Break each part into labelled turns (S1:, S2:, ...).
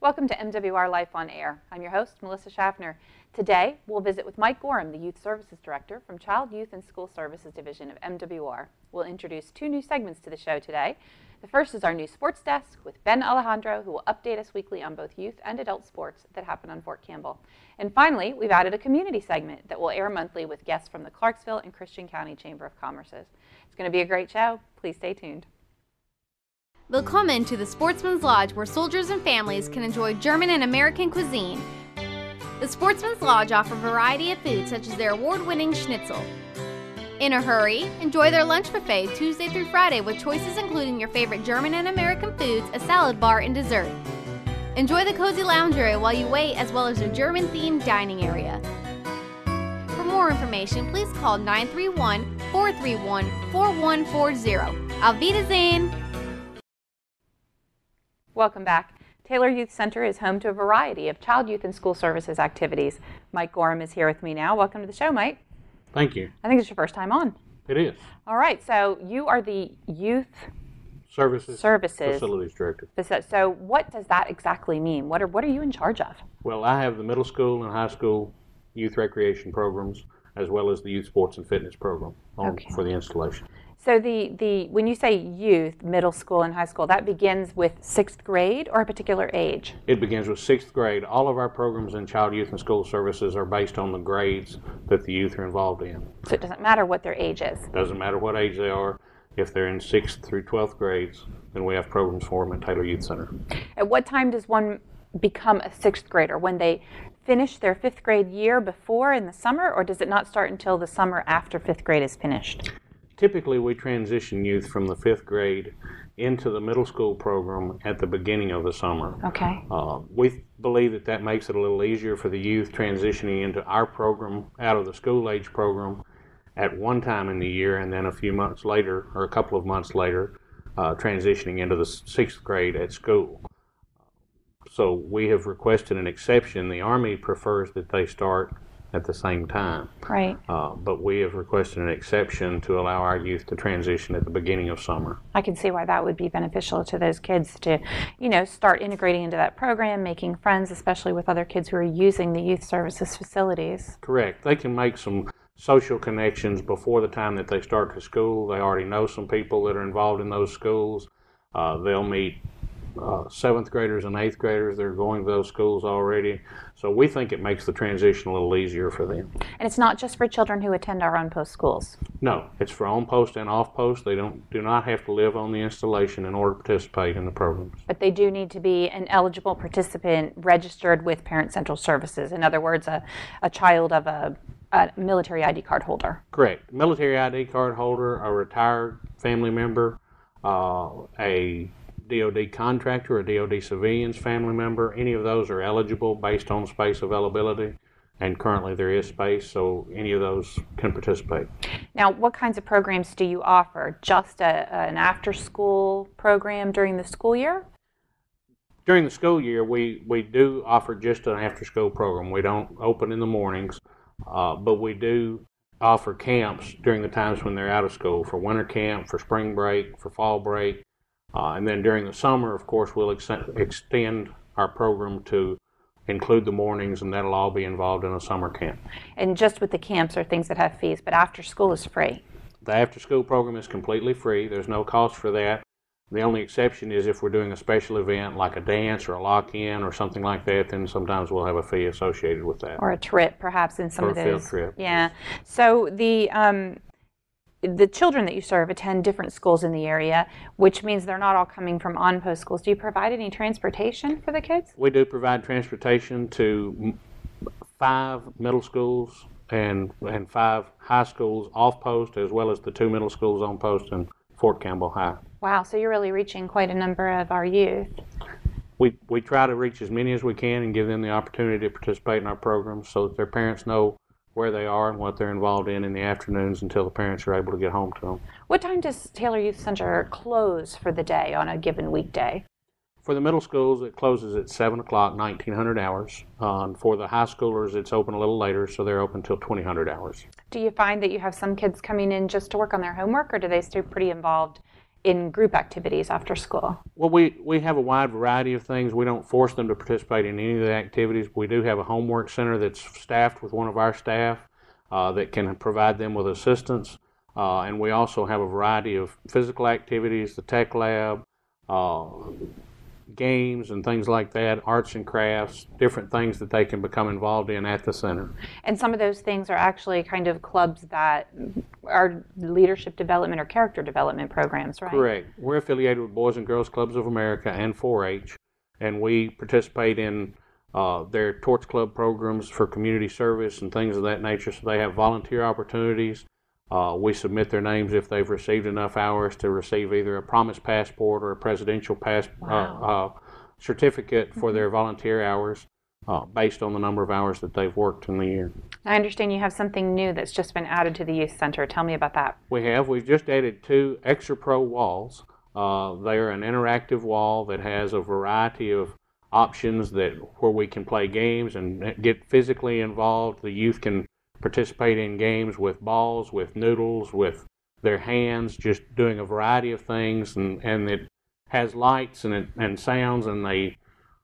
S1: Welcome to MWR Life on Air. I'm your host, Melissa Schaffner. Today, we'll visit with Mike Gorham, the Youth Services Director from Child, Youth, and School Services Division of MWR. We'll introduce two new segments to the show today. The first is our new sports desk with Ben Alejandro, who will update us weekly on both youth and adult sports that happen on Fort Campbell. And finally, we've added a community segment that will air monthly with guests from the Clarksville and Christian County Chamber of Commerce. It's going to be a great show. Please stay tuned.
S2: Willkommen to the Sportsman's Lodge, where soldiers and families can enjoy German and American cuisine. The Sportsman's Lodge offers a variety of foods such as their award-winning schnitzel. In a hurry, enjoy their lunch buffet Tuesday through Friday with choices including your favorite German and American foods, a salad bar, and dessert. Enjoy the cozy lounge area while you wait, as well as their German-themed dining area. For more information, please call 931-431-4140. Auf Wiedersehen!
S1: Welcome back. Taylor Youth Center is home to a variety of child, youth, and school services activities. Mike Gorham is here with me now. Welcome to the show, Mike.
S3: Thank you.
S1: I think it's your first time on.
S3: It is.
S1: All right, so you are the Youth Services
S3: Facilities Director.
S1: So what does that exactly mean? What are you in charge of?
S3: Well, I have the middle school and high school youth recreation programs, as well as the youth sports and fitness program for the installation.
S1: So when you say youth, middle school and high school, that begins with 6th grade or a particular age?
S3: It begins with 6th grade. All of our programs in child, youth, and school services are based on the grades that the youth are involved in.
S1: So it doesn't matter what their age is?
S3: It doesn't matter what age they are. If they're in 6th through 12th grades, then we have programs for them at Taylor Youth Center.
S1: At what time does one become a 6th grader? When they finish their 5th grade year before in the summer, or does it not start until the summer after 5th grade is finished?
S3: Typically, we transition youth from the 5th grade into the middle school program at the beginning of the summer.
S1: Okay.
S3: We believe that makes it a little easier for the youth transitioning into our program out of the school age program at one time in the year, and then a few months later, or a couple of months later, transitioning into the 6th grade at school. So we have requested an exception. The Army prefers that they start at the same time.
S1: Right.
S3: But we have requested an exception to allow our youth to transition at the beginning of summer.
S1: I can see why that would be beneficial to those kids to, start integrating into that program, making friends, especially with other kids who are using the youth services facilities.
S3: Correct. They can make some social connections before the time that they start to school. They already know some people that are involved in those schools. They'll meet 7th graders and 8th graders that are going to those schools already. So we think it makes the transition a little easier for them.
S1: And it's not just for children who attend our on-post schools?
S3: No, it's for on-post and off-post. They do not have to live on the installation in order to participate in the programs.
S1: But they do need to be an eligible participant registered with Parent Central Services. In other words, a child of a military ID card holder.
S3: Correct. Military ID card holder, a retired family member, a DOD contractor, a DOD civilian's family member, any of those are eligible based on space availability, and currently there is space, so any of those can participate.
S1: Now, what kinds of programs do you offer? Just an after-school program during the school year?
S3: During the school year, we do offer just an after-school program. We don't open in the mornings, but we do offer camps during the times when they're out of school, for winter camp, for spring break, for fall break. And then during the summer, of course, we'll extend our program to include the mornings, and that'll all be involved in a summer camp.
S1: And just with the camps are things that have fees, but after school is free?
S3: The after-school program is completely free. There's no cost for that. The only exception is if we're doing a special event like a dance or a lock-in or something like that, then sometimes we'll have a fee associated with that.
S1: Or a trip, perhaps, in some of those.
S3: Or a field trip.
S1: Yeah. So the children that you serve attend different schools in the area, which means they're not all coming from on-post schools. Do you provide any transportation for the kids?
S3: We do provide transportation to 5 middle schools and 5 high schools off-post, as well as the 2 middle schools on-post and Fort Campbell High.
S1: Wow, so you're really reaching quite a number of our youth.
S3: We try to reach as many as we can and give them the opportunity to participate in our programs so that their parents know where they are and what they're involved in the afternoons until the parents are able to get home to them.
S1: What time does Taylor Youth Center close for the day on a given weekday?
S3: For the middle schools, it closes at 7 o'clock, 1900 hours. For the high schoolers, it's open a little later, so they're open until 2000 hours.
S1: Do you find that you have some kids coming in just to work on their homework, or do they stay pretty involved in group activities after school?
S3: Well, we have a wide variety of things. We don't force them to participate in any of the activities. We do have a homework center that's staffed with one of our staff that can provide them with assistance. And we also have a variety of physical activities, the tech lab, games and things like that, arts and crafts, different things that they can become involved in at the center.
S1: And some of those things are actually kind of clubs that are leadership development or character development programs, right?
S3: Correct. We're affiliated with Boys and Girls Clubs of America and 4-H, and we participate in their Torch Club programs for community service and things of that nature, so they have volunteer opportunities. We submit their names if they've received enough hours to receive either a promise passport or a presidential certificate for their volunteer hours based on the number of hours that they've worked in the year.
S1: I understand you have something new that's just been added to the youth center. Tell me about that.
S3: We've just added 2 Extra Pro walls. They're an interactive wall that has a variety of options where we can play games and get physically involved. The youth can participate in games with balls, with noodles, with their hands, just doing a variety of things, and it has lights and sounds, and they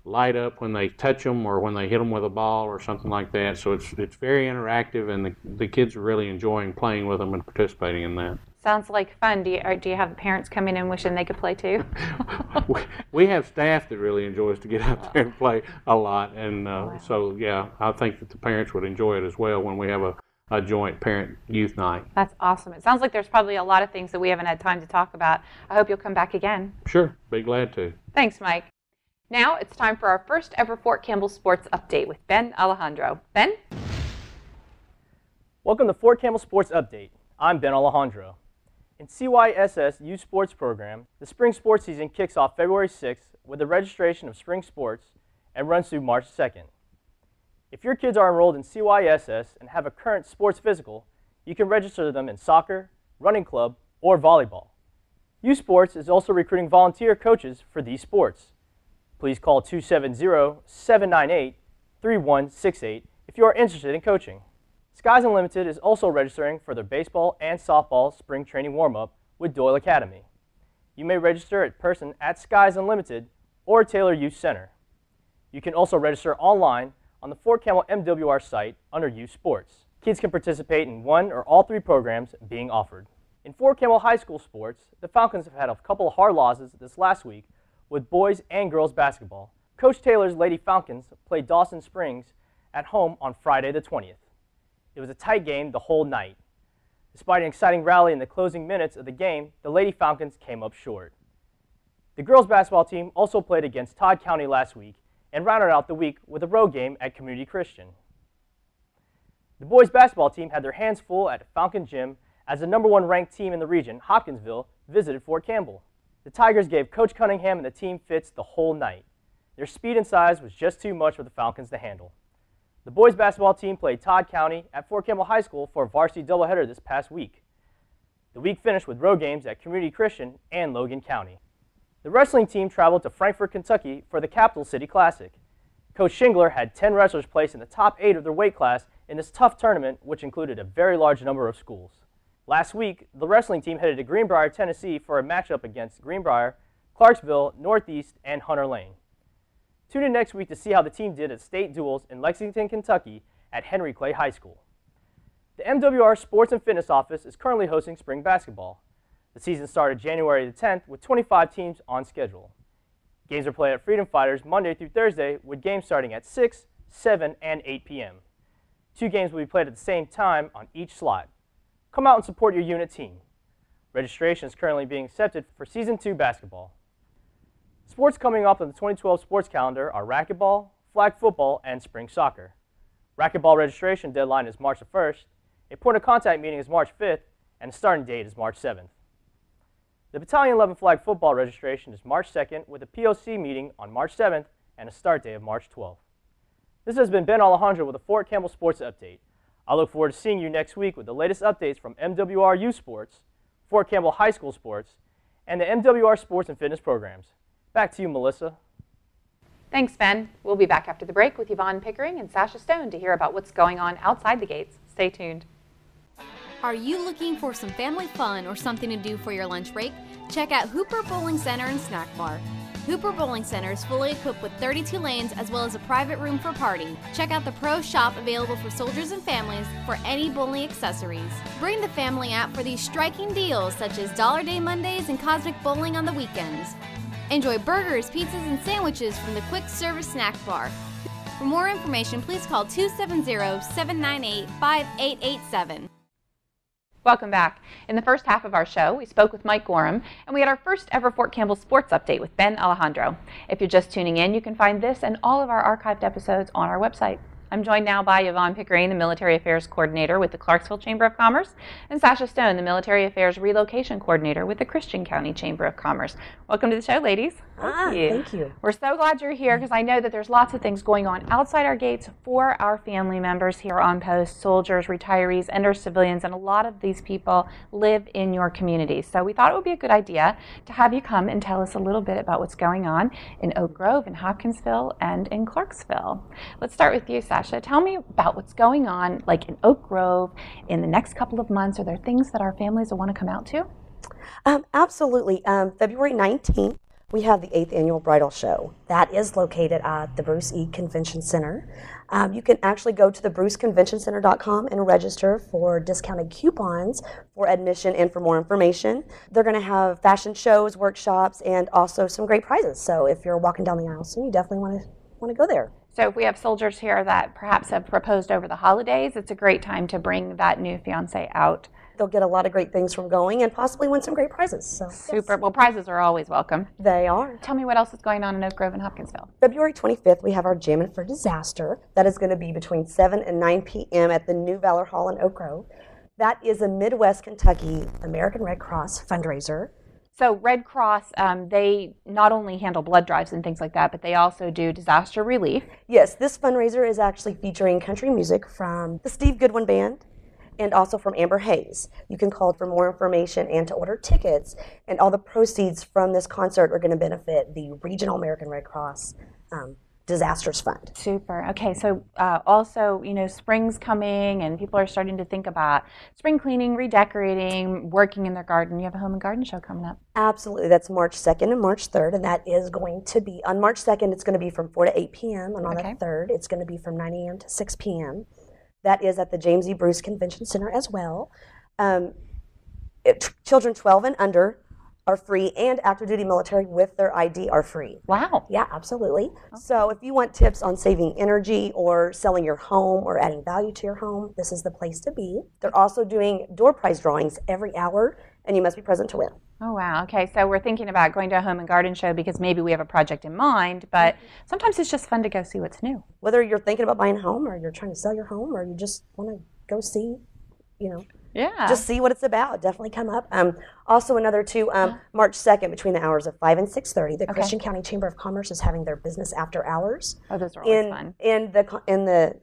S3: light up when they touch them or when they hit them with a ball or something like that. So it's very interactive, and the kids are really enjoying playing with them and participating in that.
S1: Sounds like fun. Do you have the parents come in and wishing they could play too?
S3: We have staff that really enjoys to get out there and play a lot, and so yeah, I think that the parents would enjoy it as well when we have a joint parent-youth night.
S1: That's awesome. It sounds like there's probably a lot of things that we haven't had time to talk about. I hope you'll come back again.
S3: Sure, be glad to.
S1: Thanks, Mike. Now it's time for our first ever Fort Campbell Sports Update with Ben Alejandro. Ben?
S4: Welcome to Fort Campbell Sports Update. I'm Ben Alejandro. In CYSS Youth Sports Program, the spring sports season kicks off February 6th with the registration of spring sports and runs through March 2nd. If your kids are enrolled in CYSS and have a current sports physical, you can register them in soccer, running club, or volleyball. Youth Sports is also recruiting volunteer coaches for these sports. Please call 270-798-3168 if you are interested in coaching. Skies Unlimited is also registering for their baseball and softball spring training warm-up with Doyle Academy. You may register in person at Skies Unlimited or Taylor Youth Center. You can also register online on the Fort Campbell MWR site under Youth Sports. Kids can participate in one or all 3 programs being offered. In Fort Campbell High School sports, the Falcons have had a couple of hard losses this last week with boys and girls basketball. Coach Taylor's Lady Falcons played Dawson Springs at home on Friday the 20th. It was a tight game the whole night. Despite an exciting rally in the closing minutes of the game, the Lady Falcons came up short. The girls basketball team also played against Todd County last week and rounded out the week with a road game at Community Christian. The boys basketball team had their hands full at Falcon Gym as the #1 ranked team in the region, Hopkinsville, visited Fort Campbell. The Tigers gave Coach Cunningham and the team fits the whole night. Their speed and size was just too much for the Falcons to handle. The boys basketball team played Todd County at Fort Campbell High School for a varsity doubleheader this past week. The week finished with road games at Community Christian and Logan County. The wrestling team traveled to Frankfort, Kentucky for the Capital City Classic. Coach Shingler had 10 wrestlers placed in the top 8 of their weight class in this tough tournament, which included a very large number of schools. Last week, the wrestling team headed to Greenbrier, Tennessee for a matchup against Greenbrier, Clarksville, Northeast, and Hunter Lane. Tune in next week to see how the team did at state duels in Lexington, Kentucky at Henry Clay High School. The MWR Sports and Fitness Office is currently hosting spring basketball. The season started January the 10th with 25 teams on schedule. Games are played at Freedom Fighters Monday through Thursday with games starting at 6, 7, and 8 p.m. 2 games will be played at the same time on each slot. Come out and support your unit team. Registration is currently being accepted for Season 2 basketball. Sports coming up on the 2012 sports calendar are racquetball, flag football, and spring soccer. Racquetball registration deadline is March 1st, a point of contact meeting is March 5th, and the starting date is March 7th. The Battalion 11 flag football registration is March 2nd with a POC meeting on March 7th and a start date of March 12th. This has been Ben Alejandro with the Fort Campbell Sports Update. I look forward to seeing you next week with the latest updates from MWR Youth Sports, Fort Campbell High School Sports, and the MWR Sports and Fitness programs. Back to you, Melissa.
S1: Thanks, Ben. We'll be back after the break with Yvonne Pickering and Sasha Stone to hear about what's going on outside the gates. Stay tuned.
S2: Are you looking for some family fun or something to do for your lunch break? Check out Hooper Bowling Center and Snack Bar. Hooper Bowling Center is fully equipped with 32 lanes as well as a private room for party. Check out the Pro Shop available for soldiers and families for any bowling accessories. Bring the family out for these striking deals such as Dollar Day Mondays and Cosmic Bowling on the weekends. Enjoy burgers, pizzas, and sandwiches from the quick service snack bar. For more information, please call 270-798-5887.
S1: Welcome back. In the first half of our show, we spoke with Mike Gorham, and we had our first ever Fort Campbell sports update with Ben Alejandro. If you're just tuning in, you can find this and all of our archived episodes on our website. I'm joined now by Yvonne Pickering, the Military Affairs Coordinator with the Clarksville Chamber of Commerce, and Sasha Stone, the Military Affairs Relocation Coordinator with the Christian County Chamber of Commerce. Welcome to the show, ladies.
S5: Thank you.
S1: We're so glad you're here because I know that there's lots of things going on outside our gates for our family members here on post, soldiers, retirees, and our civilians, and a lot of these people live in your communities. So we thought it would be a good idea to have you come and tell us a little bit about what's going on in Oak Grove, in Hopkinsville, and in Clarksville. Let's start with you, Sasha. Tell me about what's going on, like in Oak Grove, in the next couple of months. Are there things that our families will want to come out to?
S5: Absolutely. February 19th, we have the 8th Annual Bridal Show. That is located at the Bruce E. Convention Center. You can actually go to the bruceconventioncenter.com and register for discounted coupons for admission and for more information. They're going to have fashion shows, workshops, and also some great prizes. So if you're walking down the aisle soon, you definitely want to go there.
S1: So if we have soldiers here that perhaps have proposed over the holidays, it's a great time to bring that new fiancé out.
S5: They'll get a lot of great things from going and possibly win some great prizes. So,
S1: super.
S5: Yes.
S1: Well, prizes are always welcome.
S5: They are.
S1: Tell me what else is going on in Oak Grove and Hopkinsville.
S5: February 25th, we have our Jammin' for Disaster. That is going to be between 7 and 9 p.m. at the New Valor Hall in Oak Grove. That is a Midwest Kentucky American Red Cross fundraiser.
S1: So Red Cross, they not only handle blood drives and things like that, but they also do disaster relief.
S5: Yes, this fundraiser is actually featuring country music from the Steve Goodwin Band and also from Amber Hayes. You can call for more information and to order tickets, and all the proceeds from this concert are going to benefit the Regional American Red Cross Disasters Fund.
S1: Super. Okay, so also, spring's coming and people are starting to think about spring cleaning, redecorating, working in their garden. You have a home and garden show coming up.
S5: Absolutely. That's March 2nd and March 3rd, and that is going to be, on March 2nd, it's going to be from 4 to 8 p.m., and on the 3rd, it's going to be from 9 a.m. to 6 p.m. That is at the James E. Bruce Convention Center as well. Children 12 and under are free, and active duty military with their ID are free.
S1: Wow.
S5: Yeah, absolutely. Okay. So if you want tips on saving energy or selling your home or adding value to your home, this is the place to be. They're also doing door prize drawings every hour, and you must be present to win.
S1: Oh, wow. Okay, so we're thinking about going to a home and garden show because maybe we have a project in mind, but sometimes it's just fun to go see what's new.
S5: Whether you're thinking about buying a home or you're trying to sell your home or you just want to go see, just see what it's about. Definitely come up. Also, another March 2nd, between the hours of 5 and 6:30, the Christian County Chamber of Commerce is having their business after hours.
S1: Oh, those are always fun.
S5: In the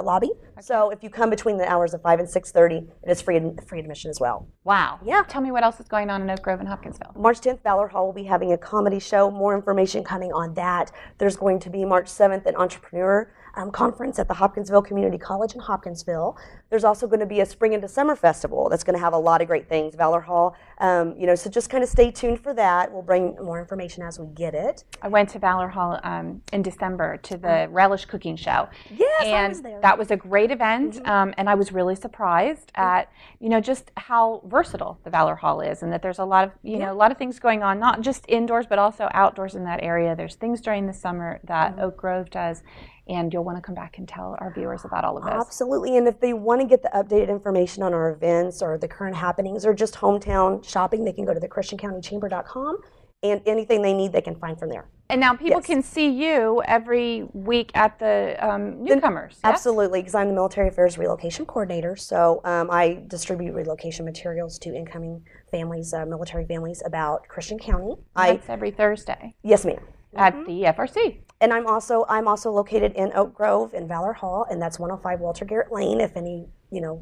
S5: lobby. Okay. So if you come between the hours of 5 and 6:30, it is free admission as well.
S1: Wow.
S5: Yeah.
S1: Tell me what else is going on in Oak Grove and Hopkinsville.
S5: March 10th, Valor Hall will be having a comedy show. More information coming on that. There's going to be March 7th an entrepreneur conference at the Hopkinsville Community College in Hopkinsville. There's also going to be a spring into summer festival that's going to have a lot of great things. Valor Hall, so just kind of stay tuned for that. We'll bring more information as we get it.
S1: I went to Valor Hall in December to the Relish Cooking Show.
S5: Yes,
S1: and
S5: I was there.
S1: That was a great event, and I was really surprised at just how versatile the Valor Hall is, and that there's a lot of a lot of things going on, not just indoors but also outdoors in that area. There's things during the summer that Oak Grove does. And you'll want to come back and tell our viewers about all of this.
S5: Absolutely. And if they want to get the updated information on our events or the current happenings or just hometown shopping, they can go to the ChristianCountyChamber.com, and anything they need they can find from there.
S1: And now people can see you every week at the newcomers.
S5: Absolutely, because I'm the Military Affairs Relocation Coordinator. So I distribute relocation materials to incoming families, military families about Christian County.
S1: That's every Thursday.
S5: Yes, ma'am.
S1: At the FRC.
S5: And I'm also located in Oak Grove in Valor Hall, and that's 105 Walter Garrett Lane. If any,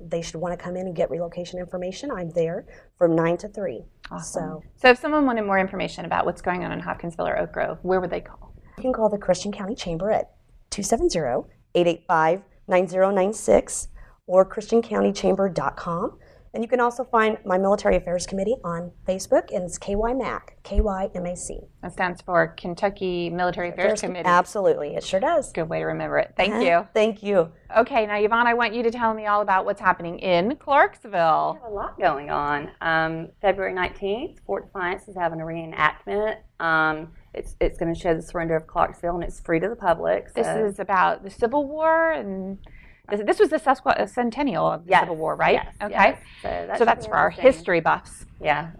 S5: they should want to come in and get relocation information, I'm there from 9 to 3.
S1: Awesome. So if someone wanted more information about what's going on in Hopkinsville or Oak Grove, where would they call?
S5: You can call the Christian County Chamber at 270-885-9096 or ChristianCountyChamber.com. And you can also find my Military Affairs Committee on Facebook, and it's KYMAC, KYMAC.
S1: That stands for Kentucky Military Affairs Committee.
S5: Absolutely, it sure does.
S1: Good way to remember it. Thank you.
S5: Thank you.
S1: Okay, now Yvonne, I want you to tell me all about what's happening in Clarksville.
S6: We have a lot going on. February 19th, Fort Defiance is having a reenactment. It's going to show the surrender of Clarksville, and it's free to the public. So.
S1: This is about the Civil War, and this was the centennial of the Civil War, right?
S6: Yes.
S1: Okay.
S6: Yes.
S1: So that's for our history buffs.
S6: Yeah.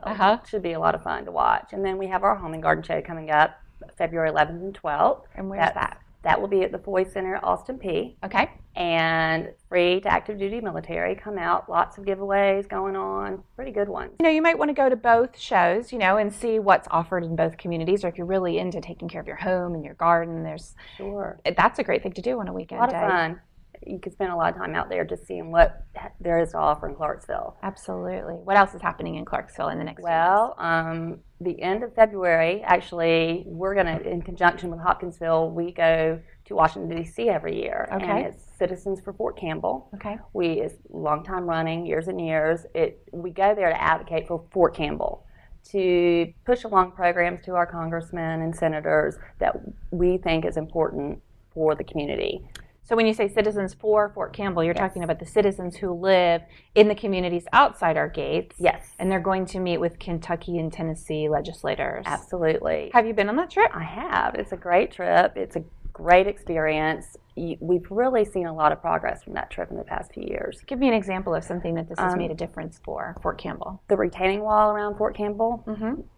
S6: Should be a lot of fun to watch. And then we have our Home and Garden Show coming up February 11th and 12th.
S1: And where's that?
S6: That will be at the Foy Center, Austin Peay.
S1: Okay.
S6: And free to active duty military. Come out. Lots of giveaways going on. Pretty good ones.
S1: You might want to go to both shows, and see what's offered in both communities. Or if you're really into taking care of your home and your garden, that's a great thing to do on a weekend day.
S6: A lot of fun. You could spend a lot of time out there just seeing what there is to offer in Clarksville.
S1: Absolutely. What else is happening in Clarksville in the next few months?
S6: The end of February, actually, we're going to, in conjunction with Hopkinsville, we go to Washington, D.C. every year.
S1: Okay.
S6: And it's Citizens for Fort Campbell.
S1: Okay.
S6: It's a long time running, years and years. We go there to advocate for Fort Campbell, to push along programs to our congressmen and senators that we think is important for the community.
S1: So when you say Citizens for Fort Campbell, you're talking about the citizens who live in the communities outside our gates.
S6: Yes.
S1: And they're going to meet with Kentucky and Tennessee legislators.
S6: Absolutely.
S1: Have you been on that trip?
S6: I have. It's a great trip. It's a great experience. We've really seen a lot of progress from that trip in the past few years.
S1: Give me an example of something that this has made a difference for Fort Campbell.
S6: The retaining wall around Fort Campbell,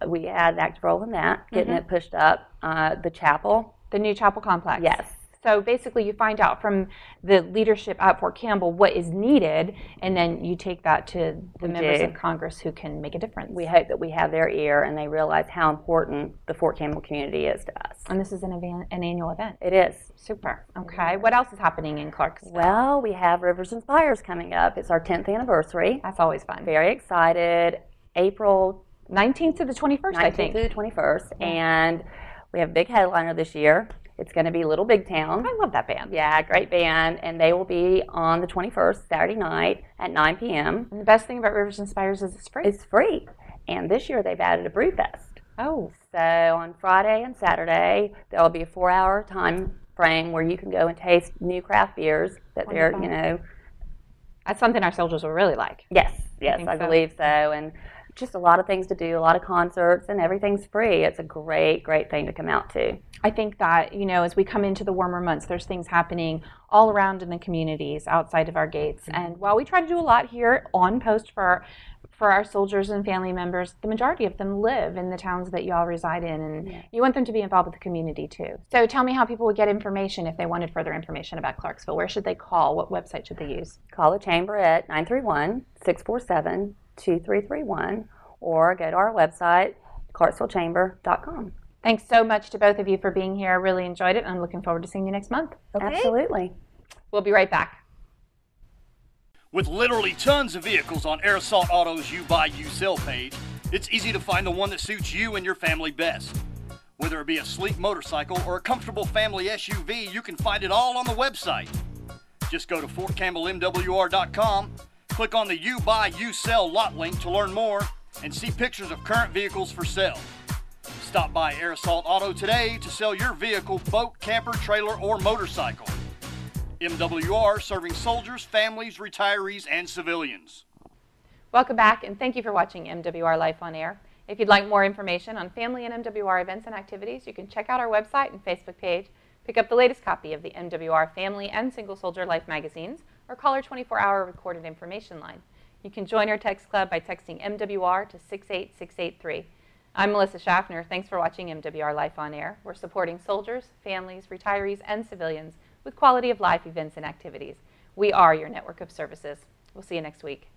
S6: we had an active role in that, getting it pushed up. The chapel.
S1: The new chapel complex.
S6: Yes.
S1: So basically you find out from the leadership at Fort Campbell what is needed, and then you take that to the members of Congress who can make a difference.
S6: We hope that we have their ear and they realize how important the Fort Campbell community is to us.
S1: And this is an annual event.
S6: It is.
S1: Super. Okay. What else is happening in Clarksville?
S6: Well, we have Rivers and Spires coming up. It's our 10th anniversary.
S1: That's always fun.
S6: Very excited. April
S1: 19th to the 21st, I think.
S6: 19th to the 21st. Yeah. And we have a big headliner this year. It's going to be Little Big Town.
S1: I love that band.
S6: Yeah, great band. And they will be on the 21st, Saturday night at 9 p.m.
S1: And the best thing about Rivers and Spires is it's free.
S6: It's free. And this year they've added a brew fest.
S1: Oh.
S6: So on Friday and Saturday, there will be a 4-hour time frame where you can go and taste new craft beers that they're,
S1: That's something our soldiers will really like.
S6: Yes, I believe so. And just a lot of things to do, a lot of concerts, and everything's free. It's a great, great thing to come out to.
S1: I think that, as we come into the warmer months, there's things happening all around in the communities outside of our gates. And while we try to do a lot here on post for our soldiers and family members, the majority of them live in the towns that y'all reside in, and you want them to be involved with the community too. So tell me how people would get information if they wanted further information about Clarksville. Where should they call? What website should they use?
S6: Call the Chamber at 931-647-2331 or go to our website, clarksvillechamber.com.
S1: Thanks so much to both of you for being here. I really enjoyed it. I'm looking forward to seeing you next month.
S6: Okay. Absolutely.
S1: We'll be right back.
S7: With literally tons of vehicles on Air Assault Auto's You Buy, You Sell page, it's easy to find the one that suits you and your family best. Whether it be a sleek motorcycle or a comfortable family SUV, you can find it all on the website. Just go to FortCampbellMWR.com, click on the You Buy, You Sell lot link to learn more, and see pictures of current vehicles for sale. Stop by Air Assault Auto today to sell your vehicle, boat, camper, trailer, or motorcycle. MWR, serving soldiers, families, retirees, and civilians.
S1: Welcome back, and thank you for watching MWR Life on Air. If you'd like more information on family and MWR events and activities, you can check out our website and Facebook page, pick up the latest copy of the MWR Family and Single Soldier Life magazines, or call our 24-hour recorded information line. You can join our text club by texting MWR to 68683. I'm Melissa Schaffner. Thanks for watching MWR Life on Air. We're supporting soldiers, families, retirees, and civilians with quality of life events and activities. We are your network of services. We'll see you next week.